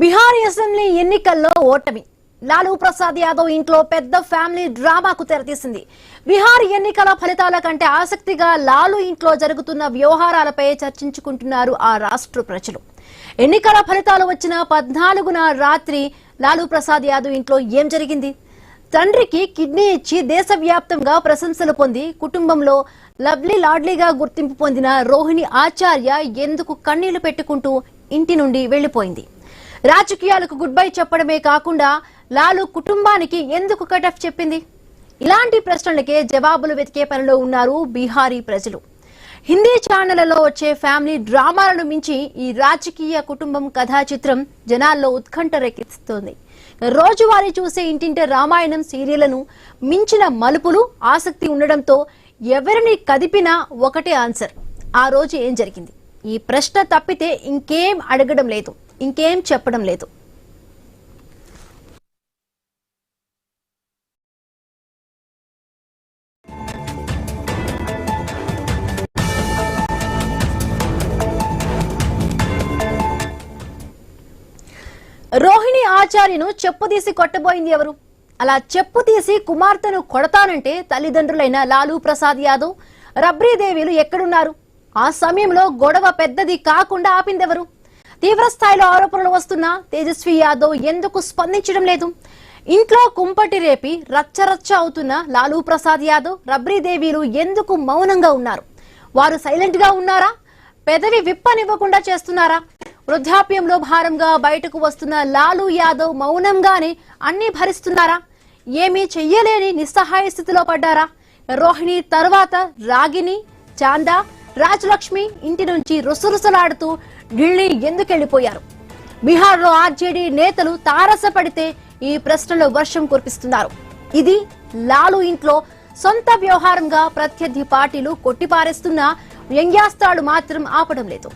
Bihari assembly ఎన్నికల్లో ఓటమి. లాలూ ప్రసాద్ యాదవ్ ఇంట్లో పెద్ద ఫ్యామిలీ డ్రామాకు తెరతీసింది. బిహారీ ఎన్నికల ఫలితాల కంటే ఆసక్తిగా లాలూ ఇంట్లో జరుగుతున్న వ్యవహారాలపై చర్చించుకుంటున్నారు ఆ రాష్ట్ర ప్రజలు. ఎన్నికల ఫలితాలు వచ్చిన 14న రాత్రి లాలూ ప్రసాద్ యాదవ్ ఇంట్లో ఏం జరిగింది? తండ్రికి కిడ్నీ ఇచ్చి దేశవ్యాప్తంగా ప్రశంసలు పొంది కుటుంబంలో లవ్లీ లాడ్లీగా గుర్తింపు పొందిన రోహిణి ఆచార్య ఎందుకు కన్నీళ్లు పెట్టుకుంటూ ఇంటి నుండి వెళ్లిపోయింది? రాజకీయాలకు గుడ్ బై చెప్పడమే కాకుండా లాలూ కుటుంబానికి ఎందుకు కట్ ఆఫ్ చెప్పింది? ఇలాంటి ప్రశ్నలకే జవాబులు వెతికే పనిలో ఉన్నారు బీహారీ ప్రజలు. హిందీ ఛానళ్లలో వచ్చే ఫ్యామిలీ డ్రామాలను మించి ఈ రాజకీయ కుటుంబం కథా చిత్రం జనాల్లో ఉత్కంఠ రేకెత్తిస్తోంది. రోజువారీ చూసే ఇంటింటే రామాయణం సీరియళ్లను మించిన మలుపులు, ఆసక్తి ఉండడంతో ఎవరిని కదిపినా ఒకటే ఆన్సర్: ఆ రోజు ఏం జరిగింది? ఈ ప్రశ్న తప్పితే ఇంకేం అడగడం లేదు, ఇంకేం చెప్పడం లేదు. రోహిణి ఆచార్యను చెప్పుతీసి కొట్టబోయింది ఎవరు? అలా చెప్పుతీసి కుమార్తెను కొడతానంటే తల్లిదండ్రులైన లాలూ ప్రసాద్ యాదవ్, రబ్రీదేవిలు ఎక్కడున్నారు? ఆ సమయంలో గొడవ పెద్దది కాకుండా ఆపిందెవరు? తీవ్రస్థాయిలో ఆరోపణలు వస్తున్న తేజస్వి యాదవ్ ఎందుకు స్పందించడం లేదు? ఇంట్లో కుంపటి రేపి రచ్చరచ్చ అవుతున్న లాలూ ప్రసాద్ యాదవ్, రబ్రీదేవిలు ఎందుకు మౌనంగా ఉన్నారు? వారు సైలెంట్ గా ఉన్నారా? పెదవి విప్పనివ్వకుండా చేస్తున్నారా? వృద్ధాప్యంలో భారంగా బయటకు వస్తున్న లాలూ యాదవ్ మౌనంగానే అన్ని భరిస్తున్నారా? ఏమీ చెయ్యలేని నిస్సహాయ స్థితిలో పడ్డారా? రోహిణి తర్వాత రాగిని, చాందా, రాజలక్ష్మి ఇంటి నుంచి రుసరుసలాడుతూ ఢిల్లీ ఎందుకెళ్లిపోయారు? బీహార్లో ఆర్జేడీ నేతలు తారసపడితే ఈ ప్రశ్నలు వర్షం కురిపిస్తున్నారు. ఇది లాలూ ఇంట్లో సొంత వ్యవహారంగా ప్రత్యర్థి పార్టీలు కొట్టిపారేస్తున్న వ్యంగ్యాస్త్రాలు మాత్రం ఆపడం లేదు.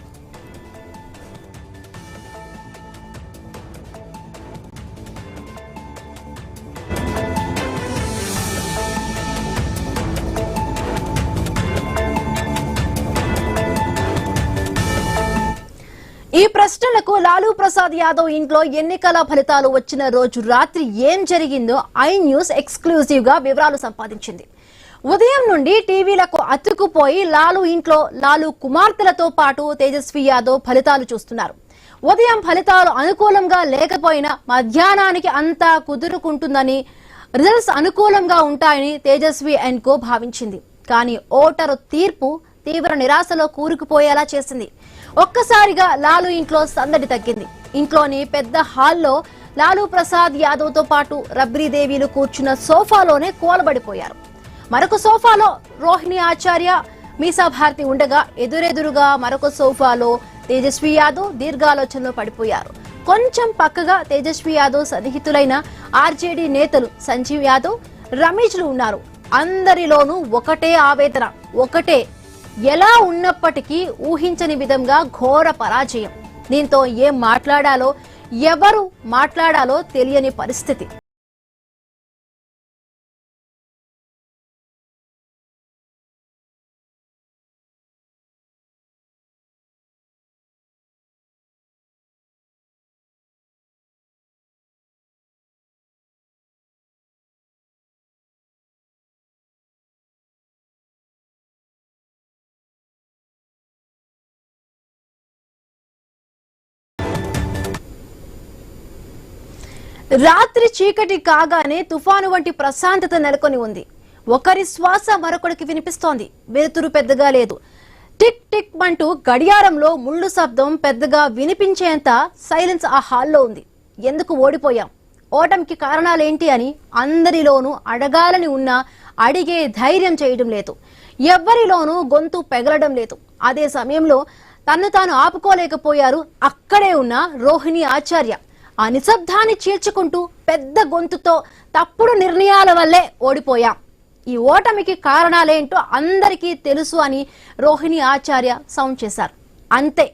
ఈ ప్రశ్నలకు లాలూ ప్రసాద్ యాదవ్ ఇంట్లో ఎన్నికల ఫలితాలు వచ్చిన రోజు రాత్రి ఏం జరిగిందో ఐ న్యూస్ ఎక్స్క్లూజివ్ గా వివరాలు సంపాదించింది. ఉదయం నుండి టీవీలకు అతుక్కుపోయి లాలూ ఇంట్లో లాలూ కుమార్తెలతో పాటు తేజస్వి యాదవ్ ఫలితాలు చూస్తున్నారు. ఉదయం ఫలితాలు అనుకూలంగా లేకపోయినా మధ్యాహ్నానికి అంతా కుదురుకుంటుందని, రిజల్ట్స్ అనుకూలంగా ఉంటాయని తేజస్వి అండ్ కో భావించింది. కానీ ఓటరు తీర్పు తీవ్ర నిరాశలో కూరుకుపోయేలా చేసింది. ఒక్కసారిగా లాలూ ఇంట్లో సందడి తగ్గింది. ఇంట్లోని పెద్ద హాల్లో లాలూ ప్రసాద్ యాదవ్ తో పాటు రబ్రీదేవిలు కూర్చున్న సోఫాలోనే కూలబడిపోయారు. మరొక సోఫాలో రోహిణి ఆచార్య, మీసా భారతి ఉండగా ఎదురెదురుగా మరొక సోఫాలో తేజస్వి యాదవ్ దీర్ఘాలోచనలో పడిపోయారు. కొంచెం పక్కగా తేజస్వి యాదవ్ సన్నిహితులైన ఆర్జేడీ నేతలు సంజీవ్ యాదవ్, రమేష్లు ఉన్నారు. అందరిలోనూ ఒకటే ఆవేదన, ఒకటే ఎలా ఉన్నప్పటికీ ఊహించని విధంగా ఘోర పరాజయం. దీంతో ఏం మాట్లాడాలో, ఎవరు మాట్లాడాలో తెలియని పరిస్థితి. రాత్రి చీకటి కాగానే తుఫాను వంటి ప్రశాంతత నెలకొని ఉంది. ఒకరి శ్వాస మరొకరికి వినిపిస్తోంది. వెలుతురు పెద్దగా లేదు. టిక్ టిక్ అంటూ గడియారంలో ముళ్ళు శబ్దం పెద్దగా వినిపించేంత సైలెన్స్ ఆ హాల్లో ఉంది. ఎందుకు ఓడిపోయాం? ఓటమికి కారణాలేంటి అని అందరిలోనూ అడగాలని ఉన్నా అడిగే ధైర్యం చేయడం లేదు. ఎవ్వరిలోనూ గొంతు పెగలడం లేదు. అదే సమయంలో తన్ను తాను ఆపుకోలేకపోయారు అక్కడే ఉన్న రోహిణి ఆచార్య. ఆ నిశ్శబ్దాన్ని చీల్చుకుంటూ పెద్ద గొంతుతో తప్పుడు నిర్ణయాల వల్లే ఓడిపోయాం, ఈ ఓటమికి కారణాలేంటో అందరికీ తెలుసు అని రోహిణి ఆచార్య సౌండ్ చేశారు. అంతే,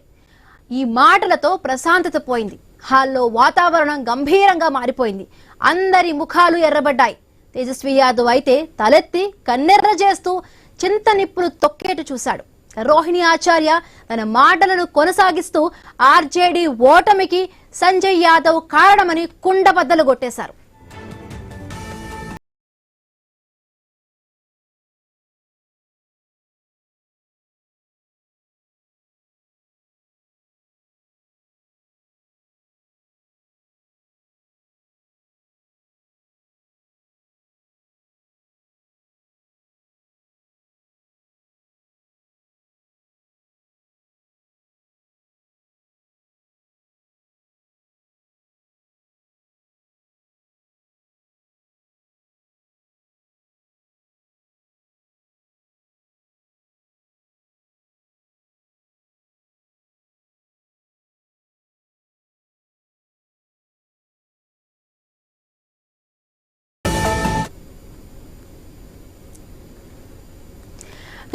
ఈ మాటలతో ప్రశాంతత పోయింది. హాల్లో వాతావరణం గంభీరంగా మారిపోయింది. అందరి ముఖాలు ఎర్రబడ్డాయి. తేజస్వి యాదవ్ అయితే తలెత్తి కన్నెర్ర చేస్తూ చింత నిప్పులు తొక్కేటు చూశాడు. రోహిణి ఆచార్య తన మాటలను కొనసాగిస్తూ ఆర్జేడీ ఓటమికి సంజయ్ యాదవ్ కారణమని కుండబద్దలు కొట్టేశారు.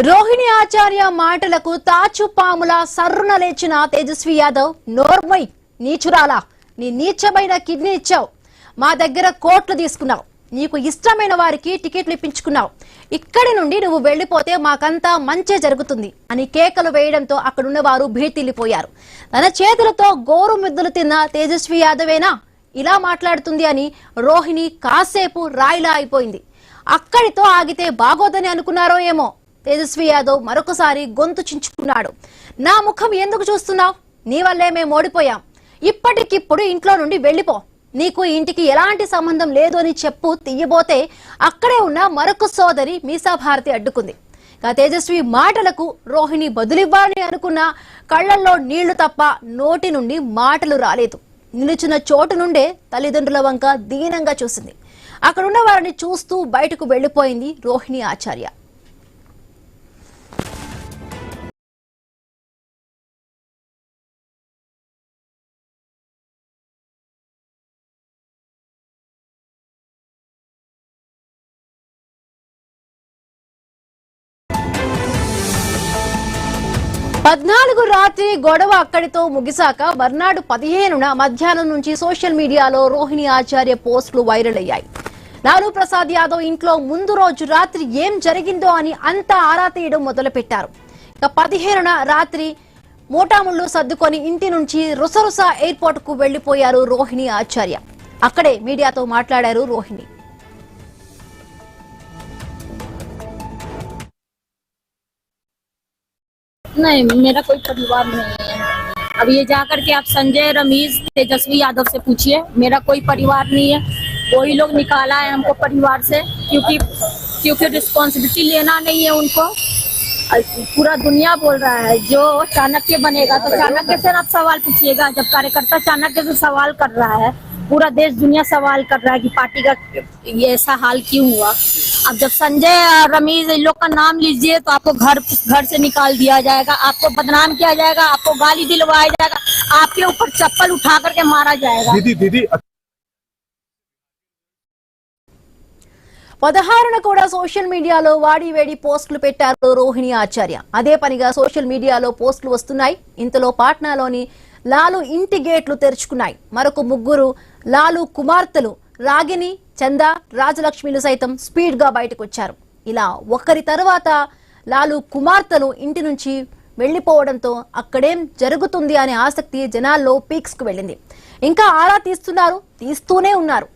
రోహిణి ఆచార్య మాటలకు తాచుపాములా సర్రున లేచిన తేజస్వి యాదవ్, నోర్మై నీచురాలా, నీ నీచమైన కిడ్నీ ఇచ్చావు, మా దగ్గర కోట్లు తీసుకున్నావు, నీకు ఇష్టమైన వారికి టికెట్లు ఇప్పించుకున్నావు, ఇక్కడి నుండి నువ్వు వెళ్లిపోతే మాకంతా మంచే జరుగుతుంది అని కేకలు వేయడంతో అక్కడున్న వారు భీతిల్లిపోయారు. తన చేతులతో గోరు ముద్దలు తిన్న తేజస్వి యాదవేనా ఇలా మాట్లాడుతుంది అని రోహిణి కాసేపు రాయిలా అయిపోయింది. అక్కడితో ఆగితే బాగోదని అనుకున్నారో ఏమో. తేజస్వి యాదవ్ మరొకసారి గొంతు చించుకున్నాడు. నా ముఖం ఎందుకు చూస్తున్నావు? నీ వల్లే మేము ఓడిపోయాం. ఇప్పటికిప్పుడు ఇంట్లో నుండి వెళ్లిపో. నీకు ఇంటికి ఎలాంటి సంబంధం లేదు అని చెప్పు తీయబోతే అక్కడే ఉన్న మరొక సోదరి మీసా భారతి అడ్డుకుంది. తేజస్వి మాటలకు రోహిణి బదులివ్వాలని అనుకున్న కళ్లల్లో నీళ్లు తప్ప నోటి నుండి మాటలు రాలేదు. నిలుచున్న చోటు నుండే తల్లిదండ్రుల వంక దీనంగా చూసింది. అక్కడున్న వారిని చూస్తూ బయటకు వెళ్లిపోయింది రోహిణి ఆచార్య. పద్నాలుగు రాత్రి గొడవ అక్కడితో ముగిసాక మర్నాడు 15న మధ్యాహ్నం నుంచి సోషల్ మీడియాలో రోహిణి ఆచార్య పోస్టులు వైరల్ అయ్యాయి. లాలూ ప్రసాద్ యాదవ్ ఇంట్లో ముందు రోజు రాత్రి ఏం జరిగిందో అని అంతా ఆరా తీయడం మొదలుపెట్టారు. ఇక 15న రాత్రి మోటాముళ్లు సర్దుకొని ఇంటి నుంచి రుసరుస ఎయిర్పోర్ట్ కు వెళ్లిపోయారు రోహిణి ఆచార్య. అక్కడే మీడియాతో మాట్లాడారు రోహిణి. नहीं, मेरा कोई परिवार नहीं है। अब ये जाकर के आप संजय, रमीज, तेजस्वी यादव से पूछिए, मेरा कोई परिवार नहीं है। वही लोग निकाला है हमको परिवार से, क्योंकि रिस्पॉन्सिबिलिटी लेना नहीं है उनको। पूरा दुनिया बोल रहा है जो चाणक्य बनेगा तो चाणक्य से आप सवाल पूछिएगा। जब कार्यकर्ता चाणक्य से सवाल कर रहा है, पूरा देश दुनिया सवाल कर रहा है कि पार्टी का ये ऐसा हाल क्यों हुआ। अब जब संजय और रमीज इन लोग का नाम लीजिए तो आपको घर से निकाल दिया जाएगा, आपको बदनाम किया जाएगा, आपको गाली दिलवाया जाएगा, आपके ऊपर चप्पल उठा करके मारा जाएगा। दीदी 16న కూడా సోషల్ మీడియాలో వాడి వేడి పోస్టులు పెట్టారు రోహిణి ఆచార్య. అదే పనిగా సోషల్ మీడియాలో పోస్టులు వస్తున్నాయి. ఇంతలో పాట్నాలోని లాలు ఇంటి గేట్లు తెరుచుకున్నాయి. మరొక ముగ్గురు లాలు కుమార్తెలు రాగిని, చందా, రాజలక్ష్మిలు సైతం స్పీడ్ గా బయటకు వచ్చారు. ఇలా ఒకరి తర్వాత లాలు కుమార్తెలు ఇంటి నుంచి వెళ్లిపోవడంతో అక్కడేం జరుగుతుంది అనే ఆసక్తి జనాల్లో పీక్స్ కు వెళ్ళింది. ఇంకా ఆరా తీస్తూనే ఉన్నారు.